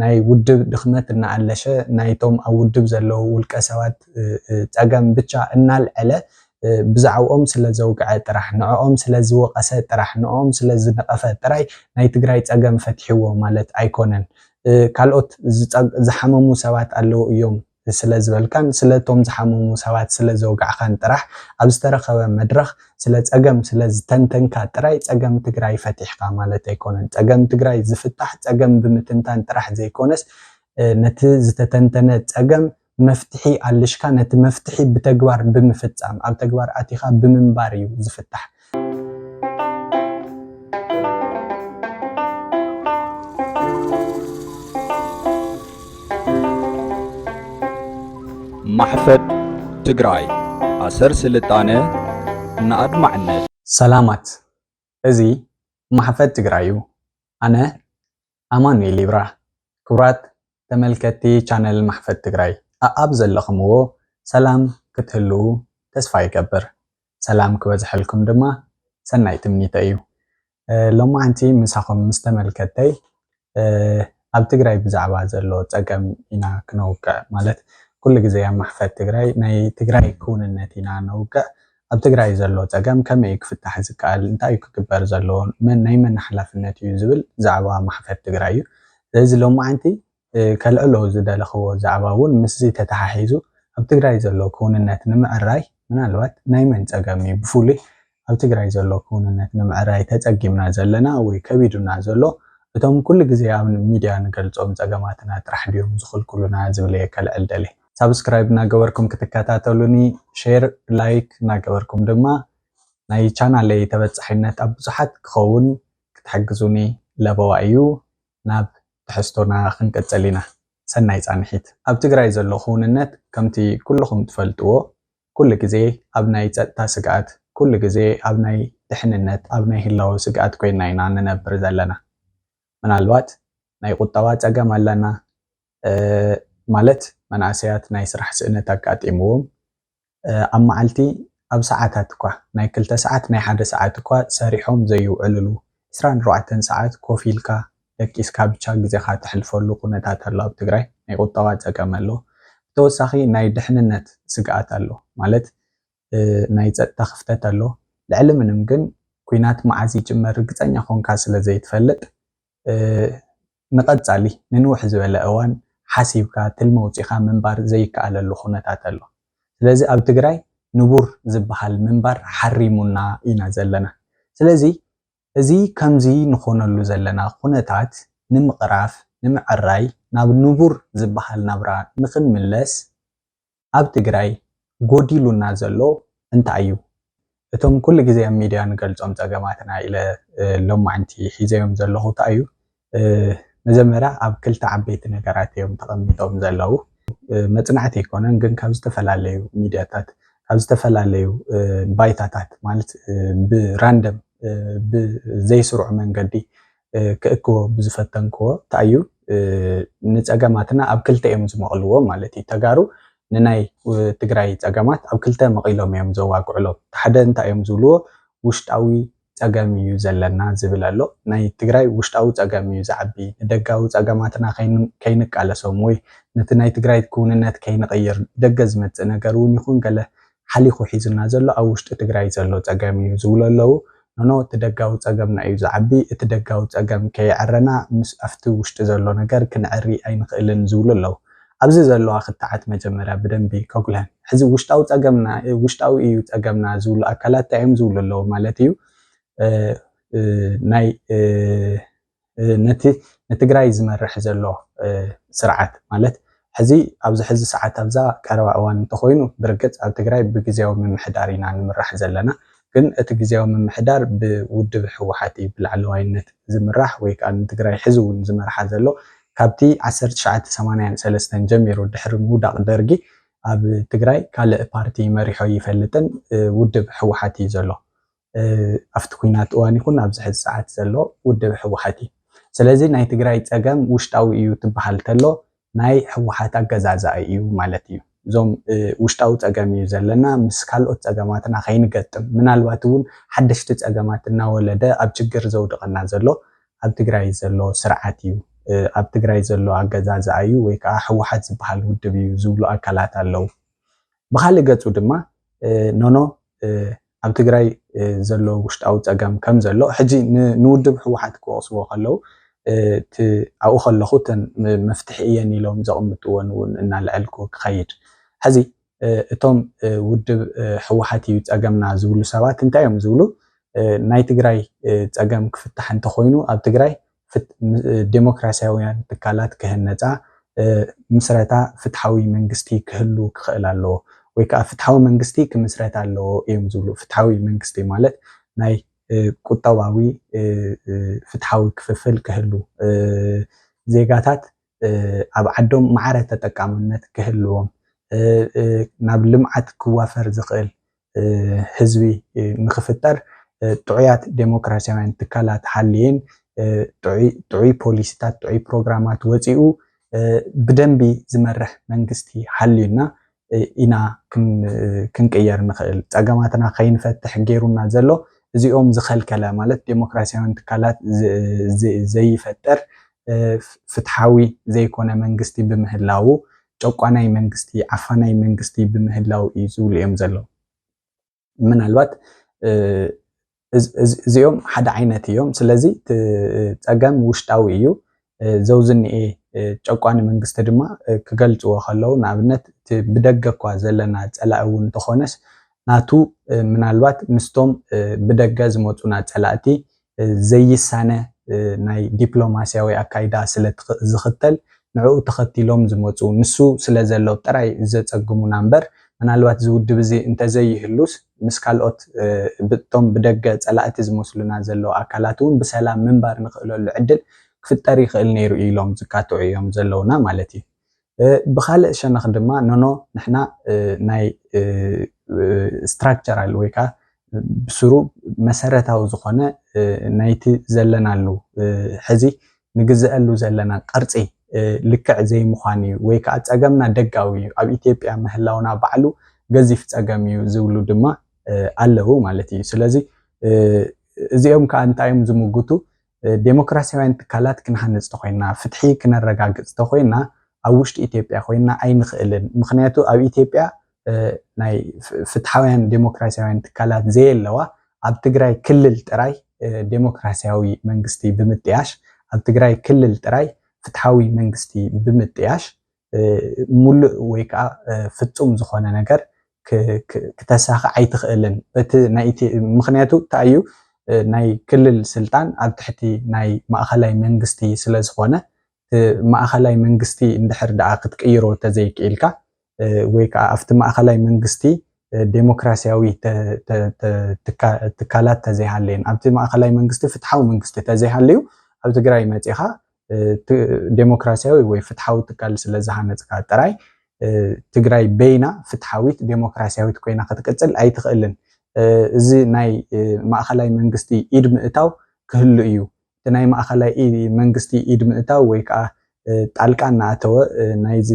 ናይ ውድብ ድኽመት እናኣለሸ ናይቶም ኣብ ውድብ ዘለዉ ውልቀ ሰባት ፀገም ብቻ እናልዕለ ብዛዕባኦም ስለ ዘውግዐ ጥራሕ ንዕኦም ስለ ዝወቐሰ ጥራሕ ንዕኦም ስለ ዝነቐፈ ጥራይ ናይ ትግራይ ፀገም ፈትሒዎ ማለት ኣይኮነን ካልኦት ዝሓመሙ ሰባት ኣለዉ እዮም ስለ ዝበልካን ስለቶም ዝሓመሙ ሰባት ስለ ዘውግዕካን ጥራሕ ኣብ ዝተረኸበ መድረኽ ስለ ፀገም ስለ ዝተንተንካ ጥራይ ፀገም ትግራይ ፈቲሕካ ማለት ኣይኮነን ፀገም ትግራይ ዝፍታሕ ፀገም ብምትንታን ጥራሕ ዘይኮነስ ነቲ ዝተተንተነ ፀገም መፍትሒ ኣልሽካ ነቲ መፍትሒ ብተግባር ብምፍፃም ኣብ ተግባር ኣቲኻ ብምንባር እዩ ዝፍታሕ ማሕፈድ ትግራይ ኣሰር ስልጣነ ንኣድማዕነት ሰላማት እዚ ማሕፈድ ትግራይ እዩ ኣነ ኣማኑኤል ይብራ ክቡራት ተመልከቲ ቻነል ማሕፈድ ትግራይ ኣብ ዘለኹምዎ ሰላም ክትህልው ተስፋ ይገብር ሰላም ክበዝሐልኩም ድማ ሰናይ ትምኒተ እዩ ሎማዓንቲ ምሳኹም ምስ ተመልከተይ ኣብ ትግራይ ብዛዕባ ዘሎ ፀገም ኢና ክነውቅዕ ማለት ኩሉ ግዜ ኣብ ማሕፈድ ትግራይ ናይ ትግራይ ክውንነት ኢና ነውቅዕ ኣብ ትግራይ ዘሎ ፀገም ከመይ ክፍታሕ ዝከኣል እንታይ ክግበር ዘለዎ ናይ መን ሓላፍነት እዩ ዝብል ዛዕባ ማሕፈድ ትግራይ እዩ ስለዚ ሎማዓንቲ ከልዕሎ ዝደለኽዎ ዛዕባ እውን ምስዚ ተተሓሒዙ ኣብ ትግራይ ዘሎ ክውንነት ንምዕራይ ምናልባት ናይ መን ፀገም እዩ ብፍሉይ ኣብ ትግራይ ዘሎ ክውንነት ንምዕራይ ተፀጊምና ዘለና ወይ ከቢዱና ዘሎ እቶም ኩሉ ግዜ ኣብ ሚድያ ንገልፆም ፀገማትና ጥራሕ ድዮም ዝኽልክሉና ዝብል ከልዕል ደልየ ሳብስክራይብ እናገበርኩም ክትከታተሉኒ ሼር ላይክ እናገበርኩም ድማ ናይ ቻናለይ ተበፃሒነት ኣብ ብዙሓት ክኸውን ክትሕግዙኒ ለበዋ እዩ ናብ ትሕዝቶና ክንቀፅል ኢና ሰናይ ፃንሒት ኣብ ትግራይ ዘሎ ክውንነት ከምቲ ኩልኹም ትፈልጥዎ ኩሉ ግዜ ኣብ ናይ ፀጥታ ስግኣት ኩሉ ግዜ ኣብ ናይ ድሕንነት ኣብ ናይ ህላዊ ስግኣት ኮይና ኢና ንነብር ዘለና ምናልባት ናይ ቁጠባ ፀገም ኣለና ማለት መናእሰያት ናይ ስራሕ ስእነት ኣጋጢምዎም ኣብ መዓልቲ ኣብ ሰዓታት እኳ ናይ 2 ሰዓት ናይ 1 ሰዓት እኳ ሰሪሖም ዘይውዕልሉ 24 ሰዓት ኮፍ ኢልካ ደቂስካ ብቻ ግዜካ ተሕልፈሉ ኩነታት ኣሎ ኣብ ትግራይ ናይ ቁጠባ ፀገም ኣሎ ብተወሳኺ ናይ ድሕንነት ስግኣት ኣሎ ማለት ናይ ፀጥታ ክፍተት ኣሎ ልዕሊ ምንም ግን ኩናት መዓዝ ይጅመር ርግፀኛ ኮንካ ስለ ዘይትፈልጥ ንቐፃሊ ንንውሕ ዝበለ እዋን ሓሲብካ ትልሚ ውፅኢኻ ምንባር ዘይከኣለሉ ኩነታት ኣሎ ስለዚ ኣብ ትግራይ ንቡር ዝበሃል ምንባር ሓሪሙና ኢና ዘለና ስለዚ እዚ ከምዚ ንኾነሉ ዘለና ኩነታት ንምቕራፍ ንምዕራይ ናብ ንቡር ዝበሃል ናብራ ንኽንምለስ ኣብ ትግራይ ጎዲሉና ዘሎ እንታይ እዩ እቶም ኩሉ ግዜ ኣብ ሚድያ ንገልፆም ፀገማትና ኢለ ሎማዓንቲ ሒዘዮም ዘለኹ እንታይ እዩ መጀመርያ ኣብ ክልተ ዓበይቲ ነገራት እዮም ተቐሚጦም ዘለዉ መፅናዕቲ ኣይኮነን ግን ካብ ዝተፈላለዩ ሚድያታት ካብ ዝተፈላለዩ ባይታታት ማለት ብራንደም ብዘይስሩዕ መንገዲ ክእክቦ ብዝፈተንክዎ እንታይ እዩ ንፀገማትና ኣብ ክልተ እዮም ዝመቕልዎ ማለት እዩ ተጋሩ ንናይ ትግራይ ፀገማት ኣብ ክልተ መቒሎም እዮም ዘዋግዕሎም ሓደ እንታይ እዮም ዝብልዎ ውሽጣዊ ፀገም እዩ ዘለና ዝብል ኣሎ ናይ ትግራይ ውሽጣዊ ፀገም እዩ ዝዓቢ ንደጋዊ ፀገማትና ከይንቃለሶም ወይ ነቲ ናይ ትግራይ ክውንነት ከይንቕይር ደገ ዝመፅእ ነገር እውን ይኹን ገለ ሓሊኹ ሒዙና ዘሎ ኣብ ውሽጢ ትግራይ ዘሎ ፀገም እዩ ዝብሉ ኣለዉ ኖ እቲ ደጋዊ ፀገምና እዩ ዝዓቢ እቲ ደጋዊ ፀገም ከይዕረና ምስ ኣብቲ ውሽጢ ዘሎ ነገር ክንዕሪ ኣይንኽእልን ዝብሉ ኣለዉ ኣብዚ ዘለዋ ክተዓት መጀመርያ ብደንቢ ከጉልህን ሕዚ ውሽጣዊ ፀገምና ውሽጣዊ እዩ ፀገምና ዝብሉ ኣካላት እንታይ እዮም ዝብሉ ኣለዉ ማለት እዩ ናይ ንትግራይ ዝመርሕ ዘሎ ስርዓት ማለት ሕዚ ኣብዚ ሕዚ ሰዓት ኣብዛ ቀረባ እዋን እንተኮይኑ ብርግፅ ኣብ ትግራይ ብግዜያዊ ምምሕዳር ኢና ንምራሕ ዘለና ግን እቲ ግዜያዊ ምምሕዳር ብውድብ ሕወሓት እዩ ብላዕለዋይነት ዝምራሕ ወይ ከዓ ንትግራይ ሕዚ እውን ዝመርሓ ዘሎ ካብቲ 1983 ጀሚሩ ድሕሪ ምውዳቕ ደርጊ ኣብ ትግራይ ካልእ ፓርቲ መሪሖ ይፈልጥን ውድብ ሕወሓት እዩ ዘሎ ኣብቲ ኩናት እዋን ይኹን ኣብዚ ሕዚ ሰዓት ዘሎ ውድብ ሕወሓት እዩ ስለዚ ናይ ትግራይ ፀገም ውሽጣዊ እዩ ትበሃል ተሎ ናይ ሕወሓት ኣገዛዛኢ እዩ ማለት እዩ እዞም ውሽጣዊ ፀገም እዩ ዘለና ምስ ካልኦት ፀገማትና ከይንገጥም ምናልባት እውን ሓደሽቲ ፀገማት እናወለደ ኣብ ችግር ዘውድቐና ዘሎ ኣብ ትግራይ ዘሎ ስርዓት እዩ ኣብ ትግራይ ዘሎ ኣገዛዝኣ እዩ ወይ ከዓ ሕወሓት ዝበሃል ውድብ እዩ ዝብሉ ኣካላት ኣለዉ ብካልእ ገፁ ድማ ኖኖ ኣብ ትግራይ ዘሎ ውሽጣዊ ፀገም ከም ዘሎ ሕጂ ንውድብ ሕወሓት ክወቅስዎ ከለዉ ኣብኡ ከለኹ መፍትሒ እየን ኢሎም ዘቕምጥዎን እውን እናልዐልኩ ክኸይድ ሕዚ እቶም ውድብ ሕወሓት እዩ ፀገምና ዝብሉ ሰባት እንታይ እዮም ዝብሉ ናይ ትግራይ ፀገም ክፍታሕ እንተኮይኑ ኣብ ትግራይ ዴሞክራሲያውያን ትካላት ክህነፃ ምስረታ ፍትሓዊ መንግስቲ ክህሉ ክኽእል ኣለዎ ወይ ከዓ ፍትሓዊ መንግስቲ ክምስረት ኣለዎ እዮም ዝብሉ ፍትሓዊ መንግስቲ ማለት ናይ ቁጠባዊ ፍትሓዊ ክፍፍል ክህሉ ዜጋታት ኣብ ዓዶም ማዕረ ተጠቃምነት ክህልዎም ናብ ልምዓት ክዋፈር ዝኽእል ህዝቢ ንክፍጠር ጥዑያት ዴሞክራሲያውያን ትካላት ሓልየን ጥዑይ ፖሊሲታት ጥዑይ ፕሮግራማት ወፂኡ ብደንቢ ዝመርሕ መንግስቲ ሓልዩና ኢና ክንቅየር ንኽእል ፀገማትና ከይንፈትሕ ገይሩና ዘሎ እዚኦም ዝኸልከለ ማለት ዴሞክራሲያውያን ትካላት ዘይፈጠር ፍትሓዊ ዘይኮነ መንግስቲ ብምህላው ጨቋናይ መንግስቲ ዓፋናይ መንግስቲ ብምህላው እዩ ዝብሉ እዮም ዘለዉ ምናልባት እዚኦም ሓደ ዓይነት እዮም ስለዚ ፀገም ውሽጣዊ እዩ ዘውዝኒኤ ጨቋኒ መንግስቲ ድማ ክገልፅዎ ከለዉ ንኣብነት ብደገ እኳ ዘለና ፀላኢ እውን እንተኾነስ ናቱ ምናልባት ምስቶም ብደገ ዝመፁና ፀላእቲ ዘይሳነ ናይ ዲፕሎማስያዊ ኣካይዳ ስለ ዝኽተል ንዕኡ ተኸቲሎም ዝመፁ ንሱ ስለ ዘሎ ጥራይ ዘፀግሙና እምበር ምናልባት ዝውድብ እዚ እንተዘይህሉስ ምስ ካልኦት ብቶም ብደገ ፀላእቲ ዝመስሉና ዘለዎ ኣካላት እውን ብሰላም ምንባር ንኽእለሉ ዕድል ክፍጠር ይኽእል ነይሩ ኢሎም ዝካትዑ እዮም ዘለውና ማለት እዩ ብካልእ ሸነኽ ድማ ኖኖ ንሕና ናይ ስትራክቸራል ወይ ከዓ ብስሩ መሰረታዊ ዝኾነ ናይቲ ዘለናሉ ሕዚ ንግዘአሉ ዘለና ቅርፂ ልክዕ ዘይምዃን እዩ ወይ ከዓ ፀገምና ደጋዊ እዩ ኣብ ኢትዮጵያ ምህላውና ባዕሉ ገዚፍ ፀገም እዩ ዝብሉ ድማ ኣለዉ ማለት እዩ ስለዚ እዚኦም ከዓ እንታይ እዮም ዝምግቱ ዴሞክራሲያውያን ትካላት ክንሃንፅ ተኮይና ፍትሒ ክነረጋግፅ ተኮይና ኣብ ውሽጢ ኢትዮጵያ ኮይና ኣይንኽእልን ምክንያቱ ኣብ ኢትዮጵያ ናይ ፍትሓውያን ዴሞክራሲያውያን ትካላት ዘየለዋ ኣብ ትግራይ ክልል ጥራይ ዴሞክራሲያዊ መንግስቲ ብምጥያሽ ኣብ ትግራይ ክልል ጥራይ ፍትሓዊ መንግስቲ ብምጥያሽ ሙሉእ ወይ ከዓ ፍጹም ዝኾነ ነገር ክተሳኺ ኣይትኽእልን እቲ ናይ ምክንያቱ እንታይ እዩ ናይ ክልል ስልጣን ኣብ ትሕቲ ናይ ማእኸላይ መንግስቲ ስለ ዝኾነ ማእኸላይ መንግስቲ እንድሕር ደኣ ክትቅይሮ ተዘይክኢልካ ወይ ከዓ ኣብቲ ማእኸላይ መንግስቲ ዴሞክራሲያዊ ትካላት ተዘይሃልየን ኣብቲ ማእኸላይ መንግስቲ ፍትሓዊ መንግስቲ ተዘይሃልዩ ኣብ ትግራይ መፂኻ ዴሞክራሲያዊ ወይ ፍትሓዊ ትካል ስለ ዝሃነፅካ ጥራይ ትግራይ በይና ፍትሓዊት ዴሞክራሲያዊት ኮይና ክትቅፅል ኣይትኽእልን እዚ ናይ ማእኸላይ መንግስቲ ኢድ ምእታው ክህሉ እዩ እቲ ናይ ማእኸላይ መንግስቲ ኢድ ምእታው ወይ ከዓ ጣልቃ እናኣተወ ናይዚ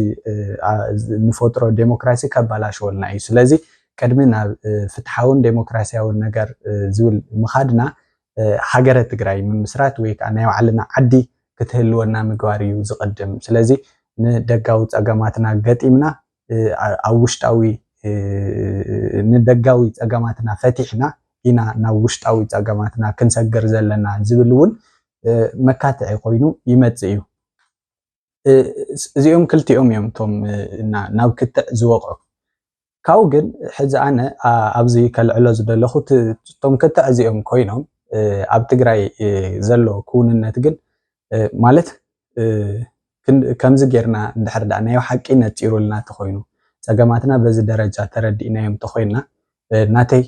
ንፈጥሮ ዴሞክራሲ ከበላሽወልና እዩ ስለዚ ቅድሚ ናብ ፍትሓውን ዴሞክራሲያውን ነገር ዝብል ምኻድና ሃገረ ትግራይ ምምስራት ወይ ከዓ ናይ ባዕልና ዓዲ ክትህልወና ምግባር እዩ ዝቕድም ስለዚ ንደጋዊ ፀገማትና ገጢምና ኣብ ውሽጣዊ ንደጋዊ ፀገማትና ፈቲሕና ኢና ናብ ውሽጣዊ ፀገማትና ክንሰግር ዘለና ዝብል እውን መካትዒ ኮይኑ ይመፅእ እዩ እዚኦም ክልቲኦም እዮም እቶም ናብ ክትዕ ዝወቕዑ ካብኡ ግን ሕዚ ኣነ ኣብዚ ከልዕሎ ዝደለኹ እቶም ክትዕ እዚኦም ኮይኖም ኣብ ትግራይ ዘሎ ክውንነት ግን ማለት ከምዚ ጌርና እንድሕር ዳ ናይ ሓቂ ነፂሩልና ተኮይኑ ፀገማትና በዚ ደረጃ ተረዲእናዮም ተኮይና ናተይ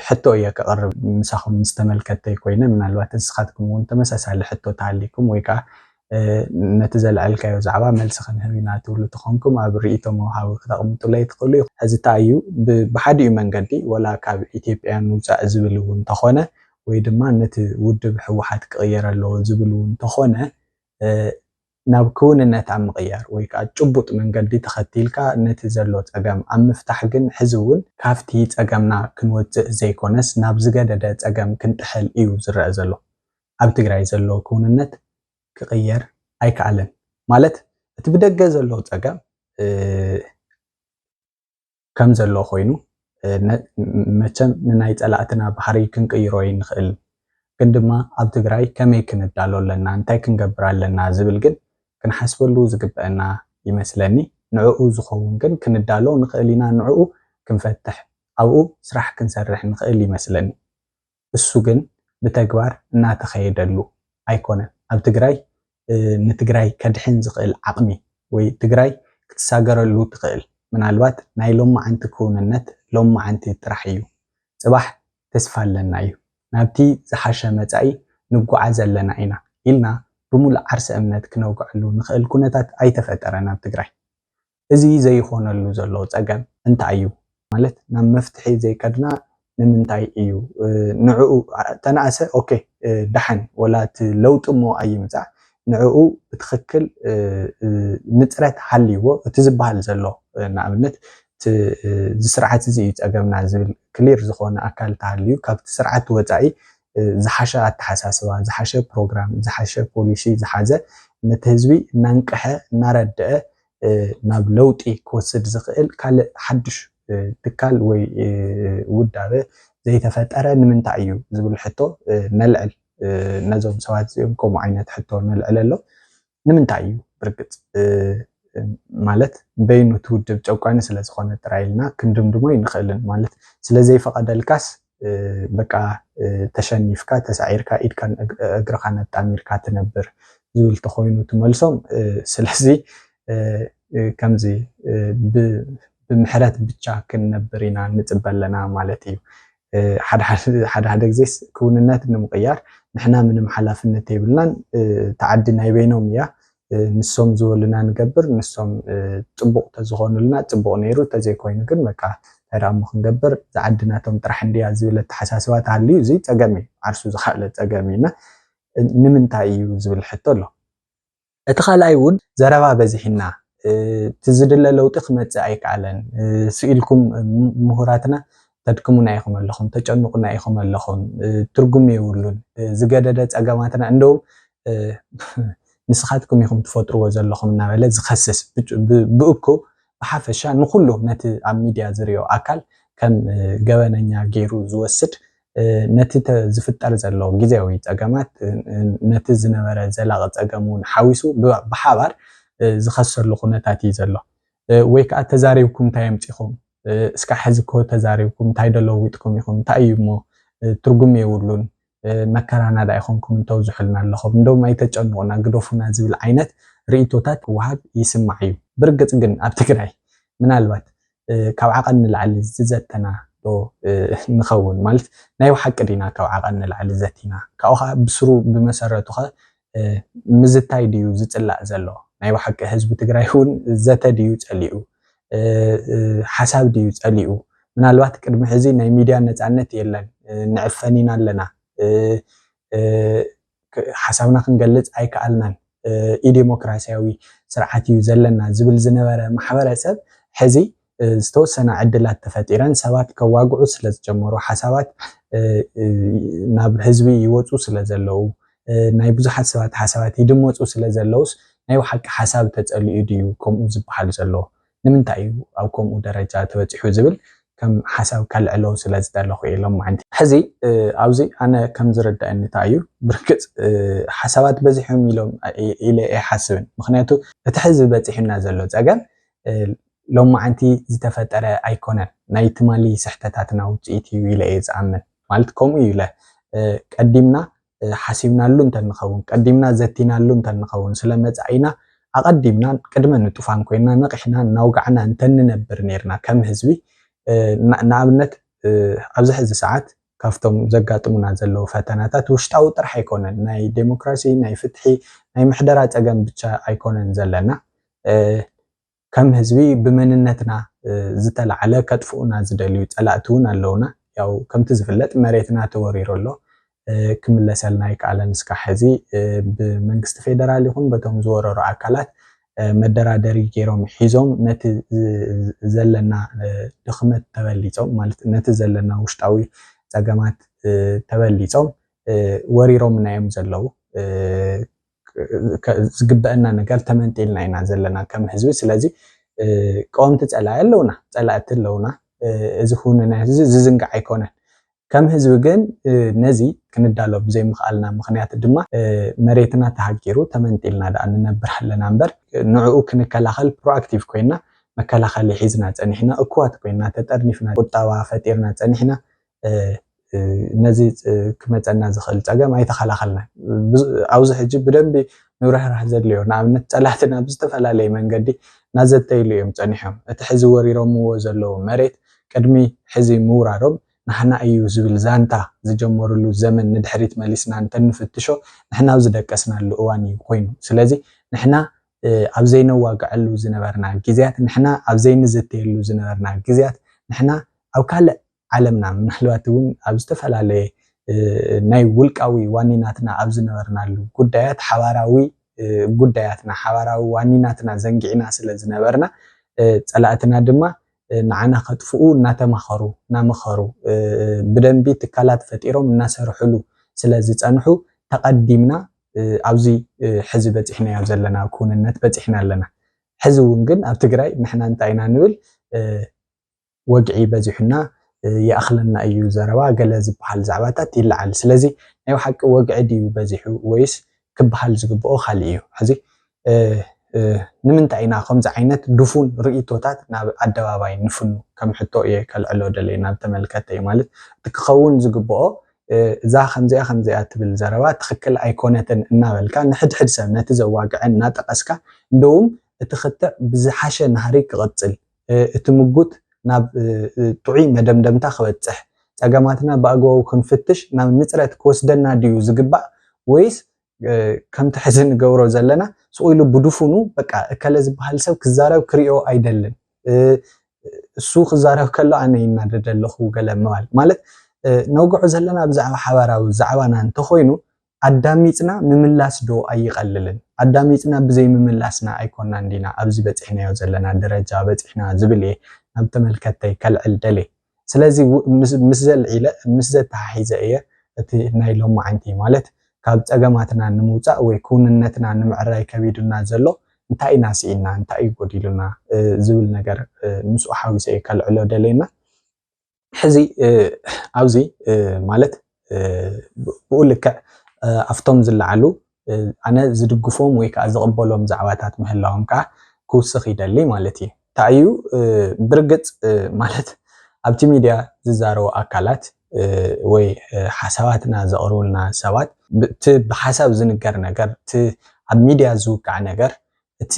ሕቶ እየ ከቕርብ ምሳኹም ምስ ተመልከተይ ኮይነ ምናልባት ንስኻትኩም እውን ተመሳሳሊ ሕቶ ተሃሊኩም ወይ ከዓ ነቲ ዘለዓልካዮ ዛዕባ መልሲ ክንህብ ኢና ትብሉ ተኾንኩም ኣብ ርእቶ መውሃቢ ክተቕምጡለይ ትኽእሉ እዩ ሕዚ እንታይ እዩ ብሓዲኡ መንገዲ ወላ ካብ ኢትዮጵያ ንውፃእ ዝብል እውን እንተኾነ ወይ ድማ ነቲ ውድብ ሕወሓት ክቕየር ኣለዎ ዝብል እውን እንተኾነ ናብ ክውንነት ኣብ ምቕያር ወይ ከዓ ጭቡጥ መንገዲ ተኸቲልካ ነቲ ዘሎ ፀገም ኣብ ምፍታሕ ግን ሕዚ እውን ካብቲ ፀገምና ክንወፅእ ዘይኮነስ ናብ ዝገደደ ፀገም ክንጥሕል እዩ ዝረአ ዘሎ ኣብ ትግራይ ዘሎ ክውንነት ክቕየር ኣይከኣለን ማለት እቲ ብደገ ዘሎ ፀገም ከም ዘሎ ኮይኑ መቸም ንናይ ፀላእትና ባህሪ ክንቅይሮ ይንኽእል ግን ድማ ኣብ ትግራይ ከመይ ክንዳሎ ኣለና እንታይ ክንገብር ኣለና ዝብል ግን ክንሓስበሉ ዝግበአና ይመስለኒ ንዕኡ ዝኸውን ግን ክንዳሎ ንኽእል ኢና ንዕኡ ክንፈትሕ ኣብኡ ስራሕ ክንሰርሕ ንኽእል ይመስለኒ እሱ ግን ብተግባር እናተኸየደሉ ኣይኮነን ኣብ ትግራይ ንትግራይ ከድሕን ዝኽእል ዓቕሚ ወይ ትግራይ ክትሳገረሉ ትኽእል ምናልባት ናይ ሎማዓንቲ ክውንነት ሎማዓንቲ ጥራሕ እዩ ፅባሕ ተስፋ ኣለና እዩ ናብቲ ዝሓሸ መጻኢ ንጓዓዝ ኣለና ኢና ኢልና ብሙሉእ ዓርሰ እምነት ክነውግዐሉ ንኽእል ኩነታት ኣይተፈጠረን ኣብ ትግራይ እዚ ዘይኾነሉ ዘሎ ፀገም እንታይ እዩ ማለት ናብ መፍትሒ ዘይከድና ንምንታይ እዩ ንዕኡ ተናእሰ ኦኬ ደሓን ወላ እቲ ለውጢ እሞ ኣይምፃእ ንዕኡ ብትኽክል ንፅረት ሃልይዎ እቲ ዝበሃል ዘሎ ንኣብነት ዝስርዓት እዚ እዩ ፀገምና ዝብል ክሊር ዝኾነ ኣካል ተሃልዩ ካብቲ ስርዓት ወፃኢ ዝሓሸ ኣተሓሳስባ ዝሓሸ ፕሮግራም ዝሓሸ ፖሊሲ ዝሓዘ ነቲ ህዝቢ እናንቅሐ እናረድአ ናብ ለውጢ ክወስድ ዝኽእል ካልእ ሓድሽ ትካል ወይ ውዳበ ዘይተፈጠረ ንምንታይ እዩ ዝብል ሕቶ ነልዕል ነዞም ሰባት እዚኦም ከምኡ ዓይነት ሕቶ ነልዕል ኣሎ ንምንታይ እዩ ብርግፅ ማለት በይኑ ትውድብ ጨቋኒ ስለ ዝኾነ ጥራይ ኢልና ክንድምድሞ ይንኽእልን ማለት ስለዘይፈቐደልካስ በቃ ተሸኒፍካ ተሳዒርካ ኢድካን እግርኻን ኣጣሚርካ ትነብር ዝብል ተኾይኑ ትመልሶም ስለዚ ከምዚ ብምሕረት ብቻ ክንነብር ኢና ንፅበ ኣለና ማለት እዩ ሓደ ግዜስ ክውንነት ንምቕያር ንሕና ምንም ሓላፍነት የብልናን ተዓዲ ናይ በይኖም እያ ንሶም ዝበሉና ንገብር ንሶም ፅቡቅ ተዝኾኑልና ፅቡቅ ነይሩ ተዘይኮይኑ ግን በቃ ተራእሞ ክንገብር ዝዓድናቶም ጥራሕ እንድያ ዝብል ኣተሓሳስባ ተሃልዩ እዚ ፀገም እዩ ዓርሱ ዝኻእለ ፀገም እዩና ንምንታይ እዩ ዝብል ሕቶ ኣሎ እቲ ካልኣይ እውን ዘረባ በዚሕና ትዝድለ ለውጢ ክመፅእ ኣይከኣለን ስኢልኩም ምሁራትና ተድክሙና ኢኹም ኣለኹም ተጨንቁና ኢኹም ኣለኹም ትርጉም የብሉን ዝገደደ ፀገማትና እንደውም ንስኻትኩም ኢኹም ትፈጥርዎ ዘለኹም እናበለ ዝኸስስ ብእኩብ ብሓፈሻ ንኩሉ ነቲ ኣብ ሚድያ ዝርዮ ኣካል ከም ገበነኛ ገይሩ ዝወስድ ነቲ ዝፍጠር ዘሎ ግዜያዊ ፀገማት ነቲ ዝነበረ ዘላቒ ፀገም እውን ሓዊሱ ብሓባር ዝኸሰሉ ኩነታት እዩ ዘሎ ወይ ከዓ ተዛሪብኩም እንታይ የምፂኹም እስካ ሕዚ ኮ ተዛሪብኩም እንታይ ደለዊጥኩም ኢኹም እንታይ እዩ እሞ ትርጉም የብሉን መከራና ዳ ኢኹምኩም እንተውዝሑልና ኣለኹም እንደውም ኣይተጨንቁና ግደፉና ዝብል ዓይነት ርእቶታት ክወሃብ ይስማዕ እዩ ብርግፅ ግን ኣብ ትግራይ ምናልባት ካብ ዓቐን ንላዕሊ ዝዘተና ዶ ንኸውን ማለት ናይ ሓቂ ዲና ካብ ዓቐን ንላዕሊ ዘቲና ካብኡ ከዓ ብስሩ ብመሰረቱ ኸ ምዝታይ ድዩ ዝፅላእ ዘሎ ናይ ሓቂ ህዝቢ ትግራይ እውን ዘተ ድዩ ፀሊኡ ሓሳብ ድዩ ፀሊኡ ምናልባት ቅድሚ ሕዚ ናይ ሚድያ ነፃነት የለን ንዕፈን ኢና ኣለና ሓሳብና ክንገልፅ ኣይከኣልናን ኢዴሞክራሲያዊ ስርዓት እዩ ዘለና ዝብል ዝነበረ ማሕበረሰብ ሕዚ ዝተወሰነ ዕድላት ተፈጢረን ሰባት ከዋግዑ ስለ ዝጀመሩ ሓሳባት ናብ ህዝቢ ይወፁ ስለ ዘለው ናይ ብዙሓት ሰባት ሓሳባት ይድመፁ ስለ ዘለውስ ናይ ሓቂ ሓሳብ ተፀሊኡ ድዩ ከምኡ ዝበሃል ዘሎ ንምንታይ እዩ ኣብ ከምኡ ደረጃ ተበፂሑ ዝብል ከም ሓሳብ ካልዕለው ስለ ዝደለኹ ኢሎም ማዓንቲ ሕዚ ኣብዚ ኣነ ከም ዝረዳእኒ እንታይ እዩ ብርግፅ ሓሳባት በዚሖም ኢሎም ኢለ ኣይሓስብን ምክንያቱ እቲ ሕዚ በፂሑና ዘሎ ፀገም ሎማዓንቲ ዝተፈጠረ ኣይኮነን ናይ ትማሊ ስሕተታትና ውፅኢት እዩ ኢለ እየ ዝኣምን ማለት ከምኡ እዩ ኢለ ቀዲምና ሓሲብናሉ እንተንኸውን ቀዲምና ዘቲናሉ እንተንኸውን ስለመፃኢና ኣቐዲምና ቅድመ ንጡፋን ኮይና ነቂሕና እናውጋዕና እንተንነብር ነርና ከም ህዝቢ ንኣብነት ኣብዚ ሕዚ ሰዓት ካብቶም ዘጋጥሙና ዘለው ፈተናታት ውሽጣዊ ጥራሕ ኣይኮነን ናይ ዴሞክራሲ ናይ ፍትሒ ናይ ምሕደራ ፀገም ብቻ ኣይኮነን ዘለና ከም ህዝቢ ብመንነትና ዝተለዓለ ከጥፍኡና ዝደልዩ ፀላእቲ እውን ኣለውና ያው ከምቲ ዝፍለጥ መሬትና ተወሪሩ ኣሎ ክምለሰልና ይከኣለን እስካብ ሕዚ ብመንግስቲ ፌደራል ይኹን በቶም ዝወረሩ ኣካላት መደራደሪ ገይሮም ሒዞም ነቲ ዘለና ድኽመት ተበሊፆም ማለት ነቲ ዘለና ውሽጣዊ ፀገማት ተበሊፆም ወሪሮም ናዮም ዘለው ዝግበአና ነገር ተመንጤልና ኢና ዘለና ከም ህዝቢ ስለዚ ቀወምቲ ጸላኢ ኣለውና ጸላእቲ ኣለውና እዚ ሁነና ህዝቢ ዝዝንጋዕ ኣይኮነን ከም ህዝቢ ግን ነዚ ክንዳሎ ብዘይ ምኽኣልና ምኽንያት ድማ መሬትና ተሃጊሩ ተመንጤልና ዳ ንነብር ኣለና እምበር ንዕኡ ክንከላኸል ፕሮአክቲቭ ኮይና መከላኸሊ ሒዝና ጸኒሕና እኩዋት ኮይና ተጠርኒፍና ቁጣዋ ፈጢርና ጸኒሕና ነዚ ክመፀና ዝኽእል ፀገም ኣይተኸላኸልና ኣብዚ ሕጂ ብደንቢ ንብረህራህ ዘድልዮ ንኣብነት ጸላእትና ብዝተፈላለየ መንገዲ ናዘተይሉ እዮም ጸኒሖም እቲ ሕዚ ወሪሮምዎ ዘለዉ መሬት ቅድሚ ሕዚ ምውራዶም ንሕና እዩ ዝብል ዛንታ ዝጀመሩሉ ዘመን ንድሕሪት መሊስና እንተንፍትሾ ንሕና ኣብ ዝደቀስናሉ እዋን እዩ ኮይኑ ስለዚ ንሕና ኣብ ዘይነዋግዐሉ ዝነበርና ግዝያት ንሕና ኣብ ዘይንዘተየሉ ዝነበርና ግዝያት ንሕና ኣብ ካልእ ዓለምና ምናልባት እውን ኣብ ዝተፈላለየ ናይ ውልቃዊ ዋኒናትና ኣብ ዝነበርናሉ ጉዳያት ሓባራዊ ጉዳያትና ሓባራዊ ዋኒናትና ዘንጊዕና ስለ ዝነበርና ጸላእትና ድማ ንዓና ከጥፍኡ እናተማኸሩ እናመኸሩ ብደንቢ ትካላት ፈጢሮም እናሰርሑሉ ስለ ዝጸንሑ ተቐዲምና ኣብዚ ሕዚ በፂሕናዮ ዘለና ኩንነት በፂሕና ኣለና ሕዚ እውን ግን ኣብ ትግራይ ንሕና እንታይ ኢና ንብል ወግዒ በዚሑና يأخلنا أيو زروا جلز بحال زعباتات يلعل سلزي نيو حق وقع ديو بزيحو ويس كبحال زقبو خاليو حزي نمنت عينا خمس عينات دفون رئيتوتات ناب الدوابين نفنو كم حتو إيه كالعلو دلي ناب تملكات مالت تكخون زقبو زا خمزيات بالزروا تخكل أيقونة النابل كان حد سمنا تزواج عنا تقسكا دوم تخطأ بزحاشة نهاريك غتل تمجوت ناب تعي مدمدمتا خوتح ጸገማትና በአግባቡ ክንፍትሽ ናብ ንጽረት ከወስደና ድዩ ዝግባ ወይስ ከም ተሕዝን ገብሮ ዘለና ሶይሉ ብዱፉኑ በቃ ከለ ዝበሃል ሰብ ክዛረብ ክሪኦ አይደለም እሱ ክዛረብ ከሎ አነ ይናደደለኹ ገለማል ማለት ነውግዑ ዘለና ብዛዕባ ሓባራዊ ዛዕባና እንተኾይኑ አዳሚጽና ምምላስ ዶ አይቀልልን አዳሚጽና ብዘይ ምምላስና አይኮና እንዲና ኣብዚ በጽሕናዮ ዘለና ደረጃ በጽሕና ዝብል ናብ ተመልከተይ ከልዕል ደሌ ስለዚ ምስዘል ኢለ ምስዘት ተሓሒዘ እየ እቲ ናይ ሎማ ዓንቲ ማለት ካብ ጸገማትና ንምውጻእ ወይ ኩንነትና ንምዕራይ ከቢድና ዘሎ እንታይ ኢና ሲኢና እንታይ ጎዲሉና ዝብል ነገር ምስኡ ሓዊሰ ከልዕሎ ደሌና ሕዚ ኣብዚ ማለት ብኡልከ ኣፍቶም ዝለዓሉ ኣነ ዝድግፎም ወይ ከዓ ዝቕበሎም ዛዕባታት ምህላዎም ከዓ ክውስኽ ይደሊ ማለት እዩ ታዩ ብርግጽ ማለት ኣብቲ ሚድያ ዝዛረቡ ኣካላት ወይ ሓሳባትና ዘቕርቡልና ሰባት እቲ ብሓሳብ ዝንገር ነገር እቲ ኣብ ሚድያ ዝውቃዕ ነገር እቲ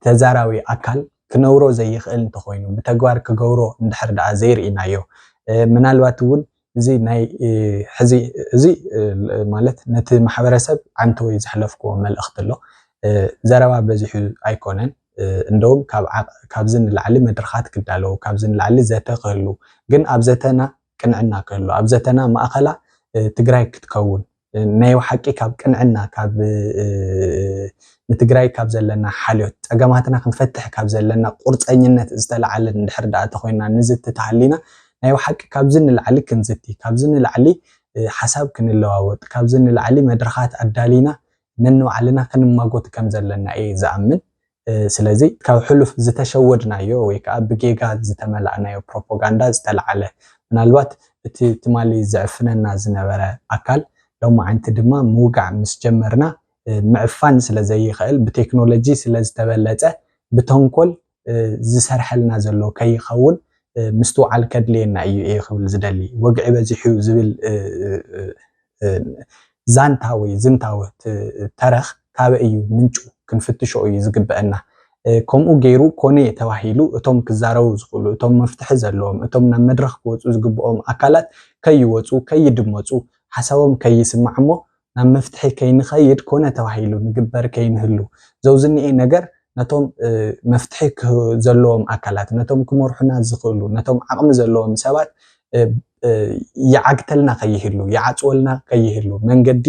ተዛራዊ ኣካል ክነብሮ ዘይኽእል እንተኾይኑ ብተግባር ክገብሮ እንድሕር ደኣ ዘይርኢናዮ ምናልባት እውን እዚ ናይ ሕዚ እዚ ማለት ነቲ ማሕበረሰብ ዓንተ ወይ ዝሕለፍክዎ መልእኽቲ ኣሎ ዘረባ በዚሑ ኣይኮነን እንደውም ካብ ዝንላዕሊ መድረኻት ክዳለው ካብ ዝንላዕሊ ዘተ ክህሉ ግን ኣብ ዘተና ቅንዕና ክህሉ ኣብ ዘተና ማእኸላ ትግራይ ክትከውን ናይ ሓቂ ካብ ቅንዕና ካብ ንትግራይ ካብ ዘለና ሓልዮት ጸገማትና ክንፈትሕ ካብ ዘለና ቁርፀኝነት ዝተለዓለ እንድሕር ደኣ ተኾይና ንዝት ተሃሊና ናይ ሓቂ ካብ ዝንላዕሊ ክንዝቲ ካብ ዝንላዕሊ ሓሳብ ክንለዋወጥ ካብ ዝንላዕሊ መድረኻት ኣዳሊና ነንባዕልና ክንማጎት ከም ዘለና እየ ዝኣምን ስለዚ ካብ ሕሉፍ ዝተሸወድናዮ ወይ ከዓ ብጌጋ ዝተመላእናዮ ፕሮፓጋንዳ ዝተለዓለ ምናልባት እቲ ትማሊ ዝዕፍነና ዝነበረ ኣካል ሎማ ዓንቲ ድማ ምውጋዕ ምስ ጀመርና ምዕፋን ስለ ዘይኽእል ብቴክኖሎጂ ስለ ዝተበለጸ ብተንኮል ዝሰርሐልና ዘሎ ከይኸውን ምስትውዓል ከድልየና እዩ እየ ክብል ዝደሊ ወግዒ በዚሑ ዝብል ዛንታ ወይ ዝንታዊ ተረኽ ካበ እዩ ምንጩ ክንፍትሾ እዩ ዝግበአና ከምኡ ገይሩ ኮነ ተባሂሉ እቶም ክዛረቡ ዝኽእሉ እቶም መፍትሒ ዘለዎም እቶም ናብ መድረኽ ክወፁ ዝግብኦም ኣካላት ከይወፁ ከይድመፁ ሓሳቦም ከይስማዕሞ ናብ መፍትሒ ከይንኸይድ ኮነ ተባሂሉ ንግበር ከይንህሉ ዘውዝኒኤ ነገር ነቶም መፍትሒ ዘለዎም ኣካላት ነቶም ክመርሑና ዝኽእሉ ነቶም ዓቕሚ ዘለዎም ሰባት ይዓግተልና ከይህሉ ይዓጽወልና ከይህሉ መንገዲ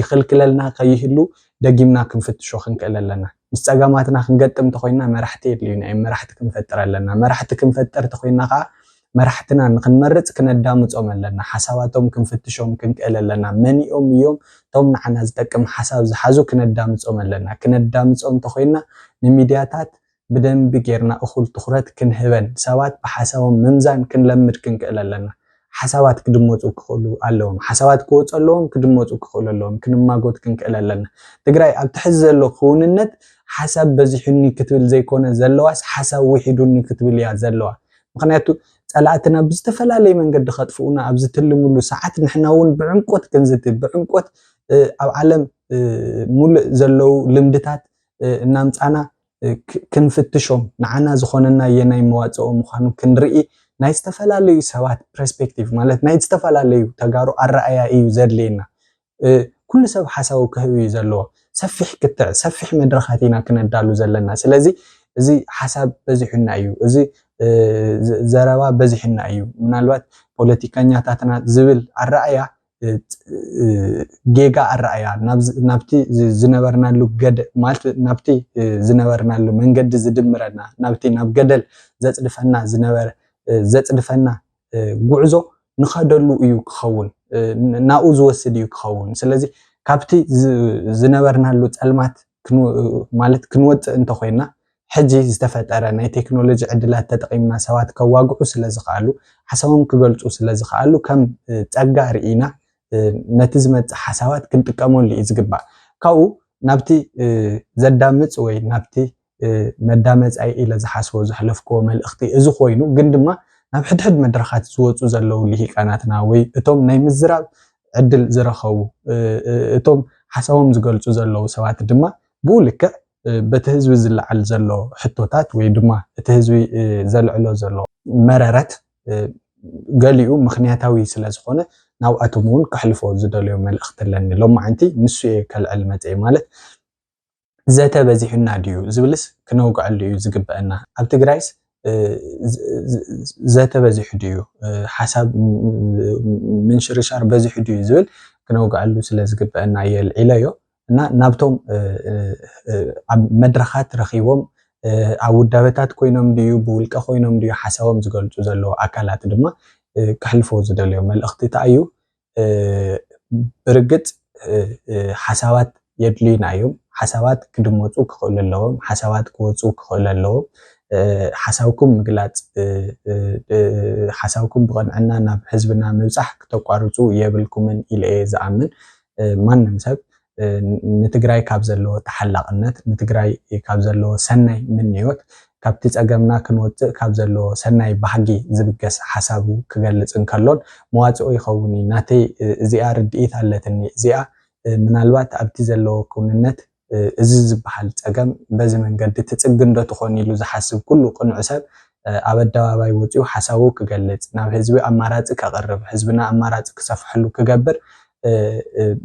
ይኽልክለልና ከይህሉ ደጊምና ክንፍትሾ ክንክእል ኣለና ምስ ጸገማትና ክንገጥም ተኾይና መራሕቲ የድልዩና መራሕቲ ክንፈጥር ኣለና መራሕቲ ክንፈጥር ተኾይና ከዓ መራሕትና ንክንመርጽ ክነዳምጾም ኣለና ሓሳባቶም ክንፍትሾም ክንክእል ኣለና መኒኦም እዮም ቶም ንዓና ዝጠቅም ሓሳብ ዝሓዙ ክነዳምጾም ኣለና ክነዳምጾም ተኾይና ንሚድያታት ብደንቢ ጌርና እኹል ትኹረት ክንህበን ሰባት ብሓሳቦም ምምዛን ክንለምድ ክንክእል ኣለና ሓሳባት ክድመጹ ክኽእሉ ኣለዎም ሓሳባት ክወጹ ኣለዎም ክድመጹ ክኽእሉ ኣለዎም ክንማጎት ክንክእል ኣለና ትግራይ ኣብ ትሕዚ ዘሎ ክውንነት ሓሳብ በዚሕኒ ክትብል ዘይኮነ ዘለዋስ ሓሳብ ውሒዱኒ ክትብል እያ ዘለዋ ምክንያቱ ጸላእትና ብዝተፈላለየ መንገዲ ከጥፍኡና ኣብ ዝትልምሉ ሰዓት ንሕና እውን ብዕንቆት ክንዝትብ ብዕንቆት ኣብ ዓለም ሙሉእ ዘለው ልምድታት እናምጻና ክንፍትሾም ንዓና ዝኾነና የናይ መዋጽኦ ምዃኑ ክንርኢ ናይ ዝተፈላለዩ ሰባት ፐርስፔክቲቭ ማለት ናይ ዝተፈላለዩ ተጋሩ ኣረኣያ እዩ ዘድልየና ኩሉ ሰብ ሓሳቡ ክህብ እዩ ዘለዎ ሰፊሕ ክትዕ ሰፊሕ መድረኻት ኢና ክነዳሉ ዘለና ስለዚ እዚ ሓሳብ በዚሕና እዩ እዚ ዘረባ በዚሕና እዩ ምናልባት ፖለቲከኛታትና ዝብል ኣረኣያ ጌጋ ኣረኣያ ናብቲ ዝነበርናሉ ገደ ማለት ናብቲ ዝነበርናሉ መንገዲ ዝድምረና ናብቲ ናብ ገደል ዘጽድፈና ጉዕዞ ንኸደሉ እዩ ክኸውን ናኡ ዝወስድ እዩ ክኸውን ስለዚ ካብቲ ዝነበርናሉ ጸልማት ማለት ክንወጽእ እንተኾይና ሕጂ ዝተፈጠረ ናይ ቴክኖሎጂ ዕድላት ተጠቂምና ሰባት ከዋግዑ ስለዝኽኣሉ ሓሳቦም ክገልጹ ስለዝኽኣሉ ከም ጸጋ ርኢና ነቲ ዝመጽእ ሓሳባት ክንጥቀመሉ እዩ ዝግባእ ካብኡ ናብቲ ዘዳምጽ ወይ ናብቲ መዳመጻይ ኢለ ዝሓስቦ ዘሕለፍክዎ መልእኽቲ እዚ ኮይኑ ግን ድማ ናብ ሕድሕድ መድረኻት ዝወጹ ዘለው ልሂቃናትና ወይ እቶም ናይ ምዝራብ ዕድል ዝረኸቡ እቶም ሓሳቦም ዝገልጹ ዘለው ሰባት ድማ ብኡ ልክዕ በቲ ህዝቢ ዝለዓል ዘሎ ሕቶታት ወይ ድማ እቲ ህዝቢ ዘልዕሎ ዘሎ መረረት ገሊኡ ምክንያታዊ ስለዝኾነ ናብኣቶም እውን ከሕልፎ ዝደልዮ መልእኽቲ ኣለኒ ሎማዓንቲ ንሱ እየ ከልዕል መጽአ ማለት ዘተ በዚሕና ድዩ ዝብልስ ክነውግዐሉ እዩ ዝግበአና ኣብ ትግራይስ ዘተ በዚሑ ድዩ ሓሳብ ምንሽርሻር በዚሑ ድዩ ዝብል ክነውግዐሉ ስለ ዝግበአና የልዒለዮ እና ናብቶም ኣብ መድረኻት ረኺቦም ኣብ ውዳበታት ኮይኖም ድዩ ብውልቀ ኮይኖም ድዩ ሓሳቦም ዝገልጹ ዘለዎ ኣካላት ድማ ክሕልፎ ዝደልዮ መልእኽቲ እዩ ብርግጽ ሓሳባት የድልዩና እዮም ሓሳባት ክድመጹ ክኽእሉ ኣለዎም ሓሳባት ክወጹ ክኽእሉ ኣለዎም ሓሳብኩም ምግላጽ ሓሳብኩም ብቐንዕና ናብ ህዝብና ምብጻሕ ክተቋርጹ የብልኩምን ኢለ ዝኣምን ማንም ሰብ ንትግራይ ካብ ዘለዎ ተሓላቕነት ንትግራይ ካብ ዘለዎ ሰናይ ምንዮት ካብቲ ጸገምና ክንወጽእ ካብ ዘለዎ ሰናይ ባህጊ ዝብገስ ሓሳቡ ክገልጽ እንከሎን መዋጽኦ ይኸውን ናተይ እዚኣ ርድኢት ኣለትኒ እዚኣ ምናልባት ኣብቲ ዘለዎ ኩንነት እዚ ዝበሃል ጸገም በዚ መንገዲ ትጽግን ዶ ትኾን ኢሉ ዝሓስብ ኩሉ ቅኑዕ ሰብ ኣብ ኣደባባይ ወፂኡ ሓሳቡ ክገልጽ ናብ ህዝቢ ኣማራጺ ከቕርብ ህዝብና ኣማራጺ ክሰፍሐሉ ክገብር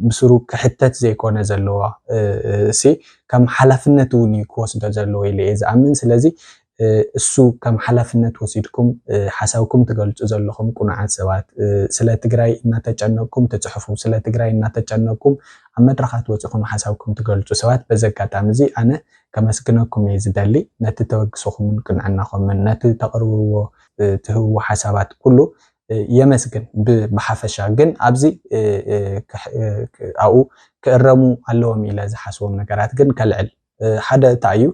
ብስሩ ክሕተት ዘይኮነ ዘለዎ እሲ ከም ሓላፍነት እውን ክወስዶ ዘለዎ ኢለ ዝኣምን ስለዚ እሱ ከም ሓላፍነት ወሲድኩም ሓሳብኩም ትገልጹ ዘለኹም ቁኑዓት ሰባት ስለ ትግራይ እናተጨነቅኩም ትጽሕፉ ስለ ትግራይ እናተጨነቅኩም ኣብ መድረኻት ወፂኹም ሓሳብኩም ትገልጹ ሰባት በዚ ኣጋጣሚ እዚ ኣነ ከመስግነኩም እየ ዝደሊ ነቲ ተወግሶኹምን ቅንዕናኹምን ነቲ ተቕርብዎ ትህብዎ ሓሳባት ኩሉ የመስግን ብሓፈሻ ግን ኣብዚ ኣብኡ ክእረሙ ኣለዎም ኢለ ዝሓስቦም ነገራት ግን ከልዕል ሓደ እንታይ እዩ